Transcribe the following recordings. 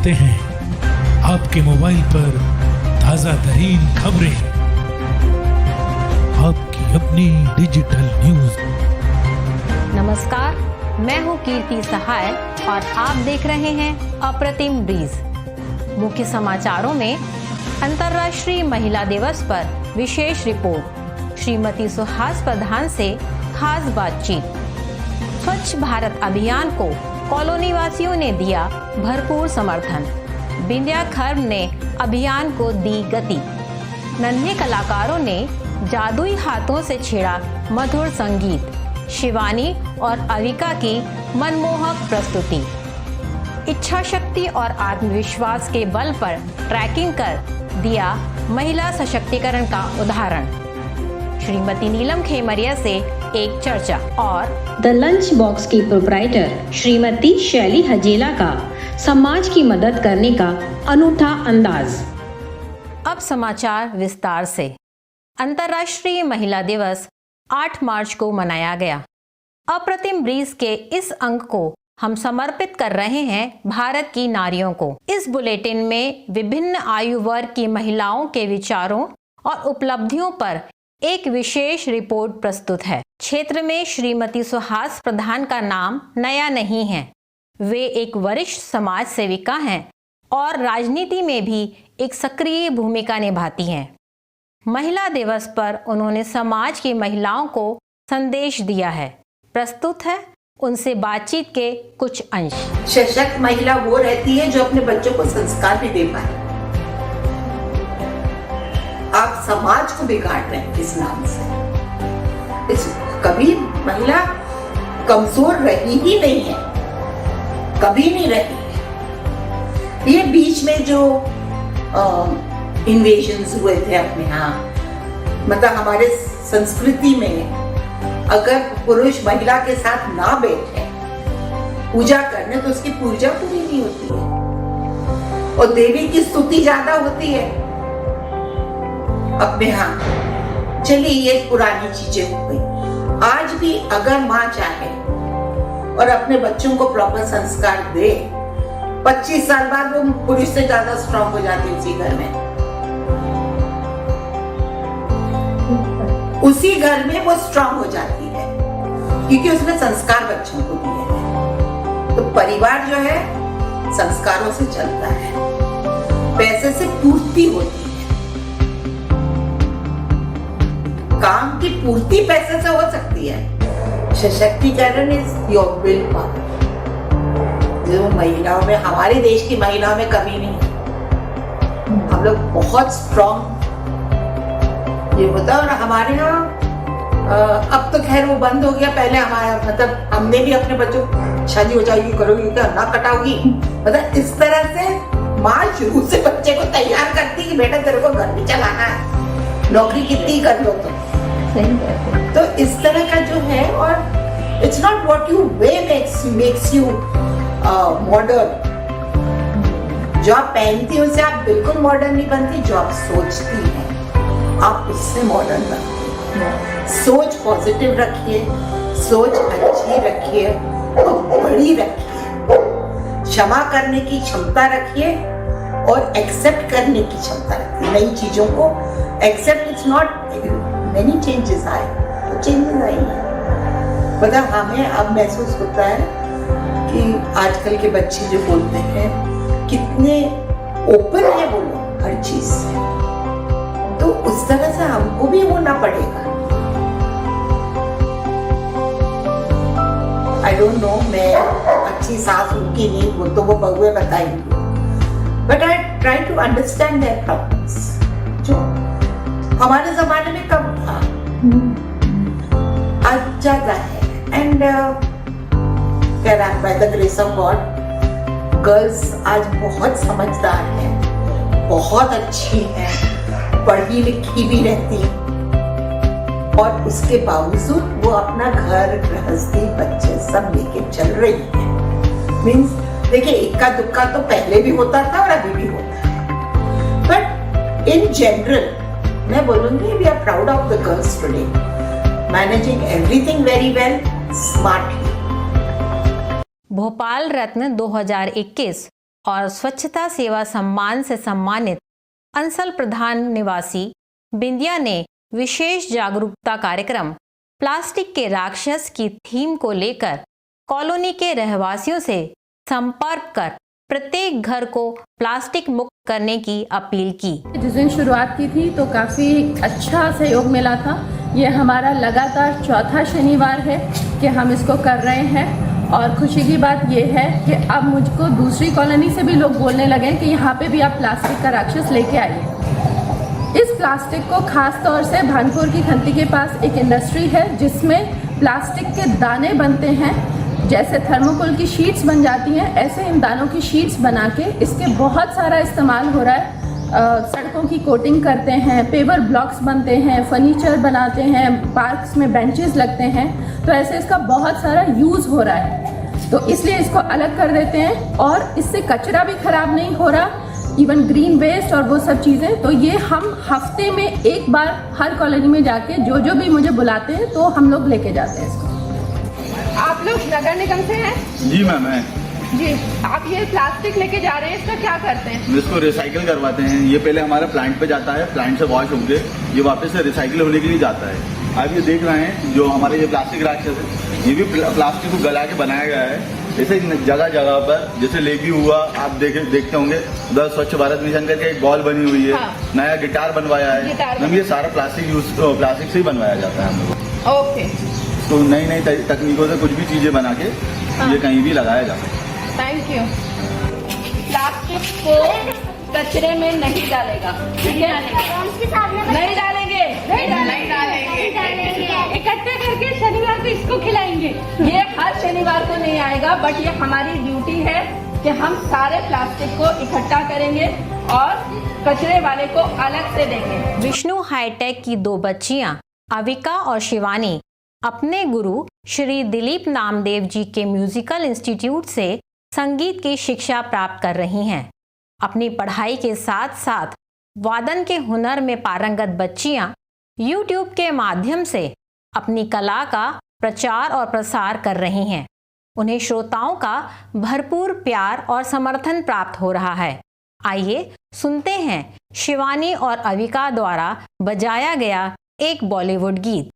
लाते हैं आपके मोबाइल पर ताजा तरीन खबरें, आपकी अपनी डिजिटल न्यूज। नमस्कार, मैं हूं कीर्ति सहाय और आप देख रहे हैं अप्रतिम ब्रीज। मुख्य समाचारों में अंतर्राष्ट्रीय महिला दिवस पर विशेष रिपोर्ट, श्रीमती सुहास प्रधान से खास बातचीत, स्वच्छ भारत अभियान को कॉलोनी वासियों ने दिया भरपूर समर्थन, बिंदिया खर्ब ने अभियान को दी गति, नन्हे कलाकारों ने जादुई हाथों से छेड़ा मधुर संगीत, शिवानी और अविका की मनमोहक प्रस्तुति, इच्छा शक्ति और आत्मविश्वास के बल पर ट्रैकिंग कर दिया महिला सशक्तिकरण का उदाहरण, श्रीमती नीलम खेमरिया से एक चर्चा और द लंच बॉक्स की प्रोप्राइटर श्रीमती शैली हजेला का समाज की मदद करने का अनूठा अंदाज। अब समाचार विस्तार से। अंतर्राष्ट्रीय महिला दिवस 8 मार्च को मनाया गया। अप्रतिम ब्रीज के इस अंक को हम समर्पित कर रहे हैं भारत की नारियों को। इस बुलेटिन में विभिन्न आयु वर्ग की महिलाओं के विचारों और उपलब्धियों पर एक विशेष रिपोर्ट प्रस्तुत है। क्षेत्र में श्रीमती सुहास प्रधान का नाम नया नहीं है। वे एक वरिष्ठ समाज सेविका हैं और राजनीति में भी एक सक्रिय भूमिका निभाती हैं। महिला दिवस पर उन्होंने समाज की महिलाओं को संदेश दिया है। प्रस्तुत है उनसे बातचीत के कुछ अंश। सशक्त महिला वो रहती है जो अपने बच्चों को संस्कार भी दे पाए। आप समाज को बिगाड़ रहे हैं इस नाम से। कभी महिला कमजोर रही ही नहीं है, कभी नहीं रही है। ये बीच में जो इन्वेजन्स हुए थे अपने यहाँ, मतलब हमारे संस्कृति में अगर पुरुष महिला के साथ ना बैठे पूजा करने तो उसकी पूजा पूरी नहीं होती है और देवी की स्तुति ज्यादा होती है अपने यहाँ। चलिए ये पुरानी चीजें हो गई। आज भी अगर माँ चाहे और अपने बच्चों को प्रॉपर संस्कार दे, 25 साल बाद वो पुरुष से ज्यादा स्ट्रांग हो जाती है उसी घर में। उसी घर में वो स्ट्रांग हो जाती है क्योंकि उसने संस्कार बच्चों को दिए हैं। तो परिवार जो है संस्कारों से चलता है, पैसे से पूर्ति होती है। काम की पूर्ति पैसे से हो सकती है। सशक्तिकरण इज योर विल पावर। जो महिलाओं में, हमारे देश की महिलाओं में कमी नहीं है। हम लोग बहुत स्ट्रॉन्ग ये होता है। और हमारे यहाँ अब तो खैर वो बंद हो गया। पहले हमारा मतलब हमने भी अपने बच्चों शादी हो जाएगी, करोगी क्या, ना कटाओगी, मतलब इस तरह से माँ शुरू से बच्चे को तैयार करती कि बेटा तेरे को घर भी चलाना है, नौकरी कितनी कर लो तो इस तरह का जो है। और it's not what you way makes you modern. जो आप पहनती हो उससे आप बिल्कुल मॉडर्न नहीं बनती। जो आप सोचती हैं आप उससे मॉडर्न बनती हैं। सोच पॉजिटिव रखिए, सोच अच्छी रखिए और बड़ी रखिए, क्षमा करने की क्षमता रखिए और एक्सेप्ट करने की क्षमता रखिए। नई चीजों को accept, it's not many changes आए तो चेंजेस आएंगे। पता हमें अब महसूस होता है कि आजकल के बच्चे जो बोलते हैं कितने ओपन है वो लोग हर चीज से, तो उस तरह से हमको भी होना पड़ेगा। आई डोंट नो, मैं अच्छी सास उनकी नहीं, वो तो वो बहुए बताएंगी, but I try to understand their problems जो हमारे जमाने में कम था, आज ज्यादा है। And by the grace of God girls आज बहुत समझदार हैं, बहुत अच्छी हैं, पढ़ी लिखी भी रहती और उसके बावजूद वो अपना घर गृहस्थी बच्चे सब लेके चल रही है। मीन्स देखिए, इक्का दुक्का तो पहले भी होता था और अभी भी होता है, बट इन जनरल मैं बोलूंगी we are proud of the girls today, managing everything very well, smartly. Bhopal रत्न 2021 और स्वच्छता सेवा सम्मान से सम्मानित अंसल प्रधान निवासी बिंदिया ने विशेष जागरूकता कार्यक्रम प्लास्टिक के राक्षस की थीम को लेकर कॉलोनी के रहवासियों से संपर्क कर प्रत्येक घर को प्लास्टिक मुक्त करने की अपील की। जिस दिन शुरुआत की थी तो काफ़ी अच्छा सहयोग मिला था। ये हमारा लगातार चौथा शनिवार है कि हम इसको कर रहे हैं और खुशी की बात ये है कि अब मुझको दूसरी कॉलोनी से भी लोग बोलने लगे कि यहाँ पे भी आप प्लास्टिक का राक्षस लेके आइए। इस प्लास्टिक को खास तौर से भानपुर की खंती के पास एक इंडस्ट्री है जिसमें प्लास्टिक के दाने बनते हैं। जैसे थर्मोकोल की शीट्स बन जाती हैं, ऐसे इन दानों की शीट्स बना के इसके बहुत सारा इस्तेमाल हो रहा है। सड़कों की कोटिंग करते हैं, पेवर ब्लॉक्स बनते हैं, फर्नीचर बनाते हैं, पार्क्स में बेंचेस लगते हैं। तो ऐसे इसका बहुत सारा यूज़ हो रहा है, तो इसलिए इसको अलग कर देते हैं और इससे कचरा भी खराब नहीं हो रहा, इवन ग्रीन वेस्ट और वो सब चीज़ें। तो ये हम हफ्ते में एक बार हर कॉलोनी में जाके जो भी मुझे बुलाते हैं तो हम लोग लेके जाते हैं इसको। आप लोग नगर निगम से हैं? जी मैम है जी। आप ये प्लास्टिक लेके जा रहे हैं, इसका क्या करते हैं? इसको रिसाइकिल करवाते हैं। ये पहले हमारा प्लांट पे जाता है, प्लांट से वॉश होके ये वापस से रिसाइकिल होने के लिए जाता है। आप ये देख रहे हैं जो हमारे ये प्लास्टिक राक्षस है, ये भी प्लास्टिक को गला के बनाया गया है। जैसे जगह जगह पर जैसे लेगी हुआ आप देखते होंगे उधर स्वच्छ भारत मिशन करके एक बॉल बनी हुई है। हाँ। नया गिटार बनवाया है। मैम ये सारा प्लास्टिक से ही बनवाया जाता है हम लोग। ओके। तो नई नई तकनीकों से कुछ भी चीजें बना के ये कहीं भी लगाया जा सकता है। Thank you. प्लास्टिक को कचरे में नहीं डालेगा, ठीक है? नहीं डालेंगे, नहीं डालेंगे। इकट्ठे करके शनिवार को इसको खिलाएंगे। ये हर शनिवार को नहीं आएगा, बट ये हमारी ड्यूटी है कि हम सारे प्लास्टिक को इकट्ठा करेंगे और कचरे वाले को अलग से देंगे। विष्णु हाईटेक की 2 बच्चियां अविका और शिवानी अपने गुरु श्री दिलीप नामदेव जी के म्यूजिकल इंस्टीट्यूट से संगीत की शिक्षा प्राप्त कर रही हैं। अपनी पढ़ाई के साथ साथ वादन के हुनर में पारंगत बच्चियां YouTube के माध्यम से अपनी कला का प्रचार और प्रसार कर रही हैं। उन्हें श्रोताओं का भरपूर प्यार और समर्थन प्राप्त हो रहा है। आइए सुनते हैं शिवानी और अविका द्वारा बजाया गया एक बॉलीवुड गीत।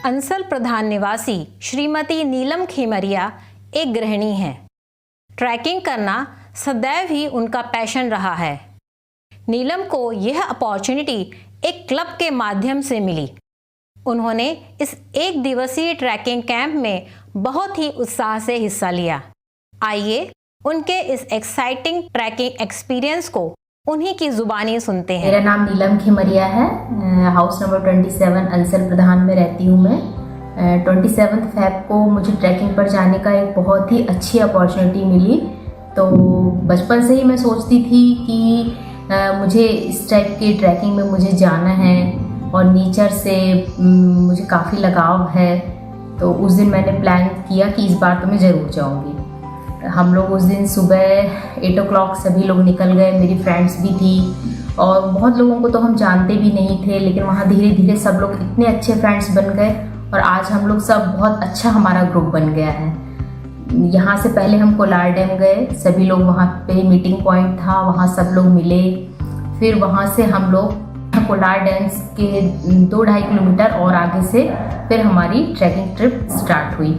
अंसल प्रधान निवासी श्रीमती नीलम खेमरिया एक गृहिणी हैं। ट्रैकिंग करना सदैव ही उनका पैशन रहा है। नीलम को यह अपॉर्चुनिटी एक क्लब के माध्यम से मिली। उन्होंने इस 1 दिवसीय ट्रैकिंग कैंप में बहुत ही उत्साह से हिस्सा लिया। आइए उनके इस एक्साइटिंग ट्रैकिंग एक्सपीरियंस को उन्हीं की जुबानी सुनते हैं। मेरा नाम नीलम खेमरिया है। हाउस नंबर 27 अंसल प्रधान में रहती हूँ मैं। 27 फेब को मुझे ट्रैकिंग पर जाने का एक बहुत ही अच्छी अपॉर्चुनिटी मिली। तो बचपन से ही मैं सोचती थी कि मुझे इस टाइप की ट्रैकिंग में मुझे जाना है और नेचर से मुझे काफ़ी लगाव है। तो उस दिन मैंने प्लान किया कि इस बार तो मैं ज़रूर जाऊँगी। हम लोग उस दिन सुबह 8 o'clock सभी लोग निकल गए, मेरी फ्रेंड्स भी थी और बहुत लोगों को तो हम जानते भी नहीं थे, लेकिन वहाँ धीरे धीरे सब लोग इतने अच्छे फ्रेंड्स बन गए और आज हम लोग सब बहुत अच्छा हमारा ग्रुप बन गया है। यहाँ से पहले हम कोलार डैम गए, सभी लोग वहाँ पे मीटिंग पॉइंट था, वहाँ सब लोग मिले। फिर वहाँ से हम लोग कोलार डैम के 2-2.5 किलोमीटर और आगे से फिर हमारी ट्रैकिंग ट्रिप स्टार्ट हुई।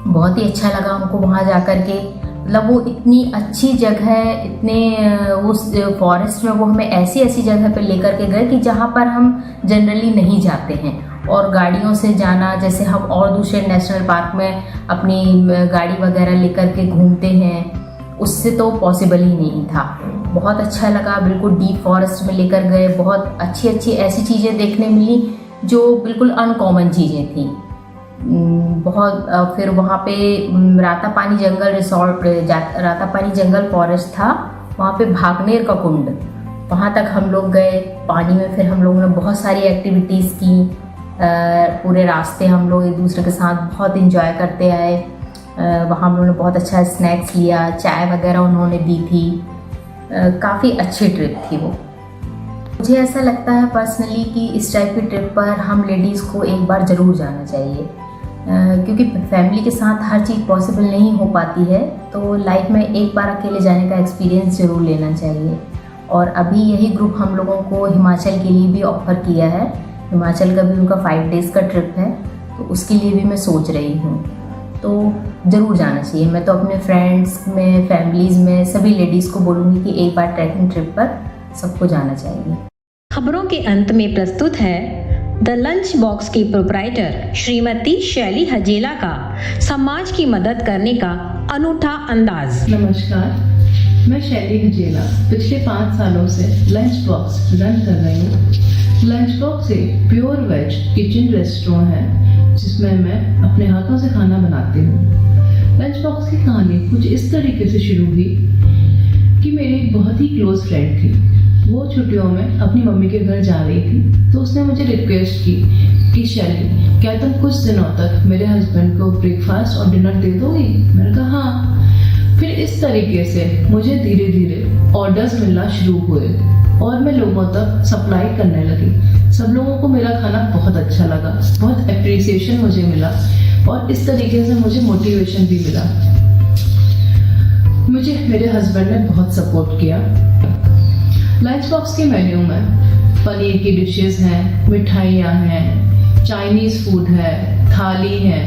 बहुत ही अच्छा लगा हमको वहाँ जा कर के, मतलब वो इतनी अच्छी जगह है, इतने उस फॉरेस्ट में वो हमें ऐसी ऐसी जगह पे लेकर के गए कि जहाँ पर हम जनरली नहीं जाते हैं। और गाड़ियों से जाना, जैसे हम और दूसरे नेशनल पार्क में अपनी गाड़ी वगैरह लेकर के घूमते हैं, उससे तो पॉसिबल ही नहीं था। बहुत अच्छा लगा, बिल्कुल डीप फॉरेस्ट में लेकर गए, बहुत अच्छी अच्छी ऐसी चीज़ें देखने मिली जो बिल्कुल अनकॉमन चीज़ें थी। बहुत फिर वहाँ पे रातापानी जंगल रिसोर्ट, रातापानी जंगल फॉरेस्ट था, वहाँ पे भागनेर का कुंड, वहाँ तक हम लोग गए पानी में। फिर हम लोगों ने बहुत सारी एक्टिविटीज़ की, पूरे रास्ते हम लोग एक दूसरे के साथ बहुत इंजॉय करते आए। वहाँ हम लोगों ने बहुत अच्छा स्नैक्स लिया, चाय वगैरह उन्होंने दी थी। काफ़ी अच्छी ट्रिप थी वो। मुझे ऐसा लगता है पर्सनली कि इस टाइप की ट्रिप पर हम लेडीज़ को एक बार ज़रूर जाना चाहिए, क्योंकि फैमिली के साथ हर चीज़ पॉसिबल नहीं हो पाती है, तो लाइफ में एक बार अकेले जाने का एक्सपीरियंस ज़रूर लेना चाहिए। और अभी यही ग्रुप हम लोगों को हिमाचल के लिए भी ऑफ़र किया है। हिमाचल का भी उनका 5 days का ट्रिप है, तो उसके लिए भी मैं सोच रही हूँ, तो ज़रूर जाना चाहिए। मैं तो अपने फ्रेंड्स में, फैमिलीज़ में सभी लेडीज़ को बोलूँगी कि एक बार ट्रैकिंग ट्रिप पर सबको जाना चाहिए। खबरों के अंत में प्रस्तुत है द लंच बॉक्स की प्रोप्राइटर श्रीमती शैली हजेला का समाज की मदद करने का अनूठा अंदाज। नमस्कार, मैं शैली हजेला पिछले 5 सालों से लंच बॉक्स रन कर रही हूँ। लंच बॉक्स एक प्योर वेज किचन रेस्टोरेंट है जिसमें मैं अपने हाथों से खाना बनाती हूँ। लंच बॉक्स की कहानी कुछ इस तरीके से शुरू हुई कि मेरी एक बहुत ही क्लोज फ्रेंड थी। वो छुट्टियों में अपनी मम्मी के घर जा रही थी, तो उसने मुझे रिक्वेस्ट की कि शैली, क्या तुम कुछ दिनों तक मेरे हस्बैंड को ब्रेकफास्ट और डिनर दे दोगी? मैंने कहा हाँ। फिर इस तरीके से मुझे धीरे धीरे ऑर्डर्स मिलना शुरू हुए और मैं लोगों तक सप्लाई करने लगी। सब लोगों को मेरा खाना बहुत अच्छा लगा, बहुत अप्रिसिएशन मुझे मिला और इस तरीके से मुझे मोटिवेशन भी मिला। मुझे मेरे हस्बैंड ने बहुत सपोर्ट किया। लंच बॉक्स के मेन्यू में पनीर की डिशेस हैं, मिठाइयाँ हैं, चाइनीज़ फूड है, थाली है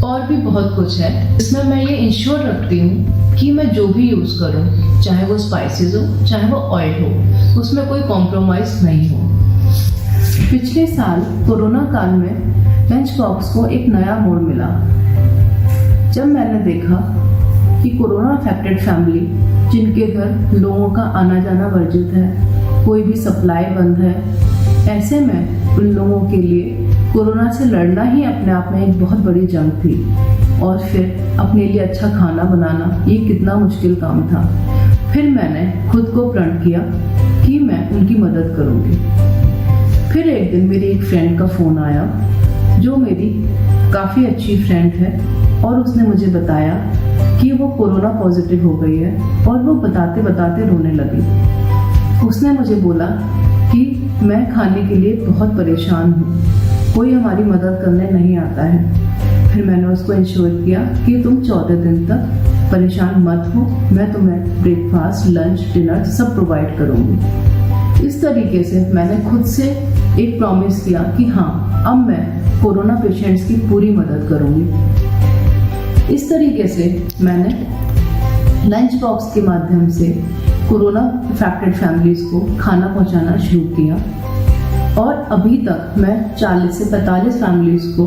और भी बहुत कुछ है। इसमें मैं ये इंश्योर रखती हूँ कि मैं जो भी यूज़ करूँ, चाहे वो स्पाइसेस हो चाहे वो ऑयल हो, उसमें कोई कॉम्प्रोमाइज़ नहीं हो। पिछले साल कोरोना काल में लंच बॉक्स को एक नया मोड़ मिला जब मैंने देखा कि कोरोना अफेक्टेड फैमिली जिनके घर लोगों का आना जाना वर्जित है, कोई भी सप्लाई बंद है, ऐसे में उन लोगों के लिए कोरोना से लड़ना ही अपने आप में एक बहुत बड़ी जंग थी। और फिर अपने लिए अच्छा खाना बनाना ये कितना मुश्किल काम था। फिर मैंने खुद को प्रण किया कि मैं उनकी मदद करूँगी। फिर एक दिन मेरी एक फ्रेंड का फ़ोन आया जो मेरी काफ़ी अच्छी फ्रेंड है और उसने मुझे बताया कि वो कोरोना पॉजिटिव हो गई है और वो बताते बताते रोने लगी। उसने मुझे बोला कि मैं खाने के लिए बहुत परेशान हूँ, कोई हमारी मदद करने नहीं आता है। फिर मैंने उसको इंश्योर किया कि तुम 14 दिन तक परेशान मत हो, मैं तुम्हें ब्रेकफास्ट, लंच, डिनर सब प्रोवाइड करूँगी। इस तरीके से मैंने खुद से एक प्रॉमिस किया कि हाँ, अब मैं कोरोना पेशेंट्स की पूरी मदद करूँगी। इस तरीके से मैंने लंच बॉक्स के माध्यम से कोरोना अफेक्टेड फैमिलीज़ को खाना पहुंचाना शुरू किया और अभी तक मैं 40 से 45 फैमिलीज़ को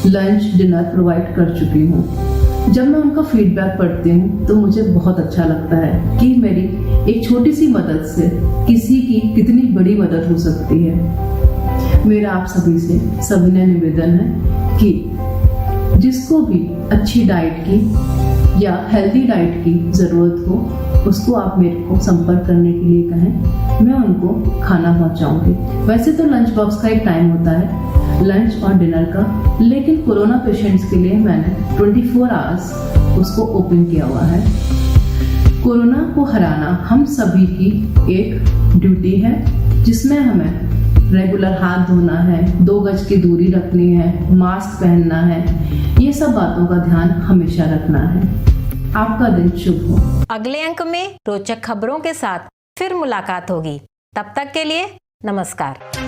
लंच, डिनर प्रोवाइड कर चुकी हूँ। जब मैं उनका फीडबैक पढ़ती हूँ तो मुझे बहुत अच्छा लगता है कि मेरी एक छोटी सी मदद से किसी की कितनी बड़ी मदद हो सकती है। मेरा आप सभी से सविनय निवेदन है कि जिसको भी अच्छी डाइट की या हेल्दी डाइट की ज़रूरत हो उसको आप मेरे को संपर्क करने के लिए कहें, मैं उनको खाना पहुंचाऊंगी। वैसे तो लंच बॉक्स का एक टाइम होता है, लंच और डिनर का, लेकिन कोरोना पेशेंट्स के लिए मैंने 24 आवर्स उसको ओपन किया हुआ है। कोरोना को हराना हम सभी की एक ड्यूटी है, जिसमें हमें रेगुलर हाथ धोना है, 2 गज की दूरी रखनी है, मास्क पहनना है, ये सब बातों का ध्यान हमेशा रखना है। आपका दिन शुभ हो। अगले अंक में रोचक खबरों के साथ फिर मुलाकात होगी। तब तक के लिए नमस्कार।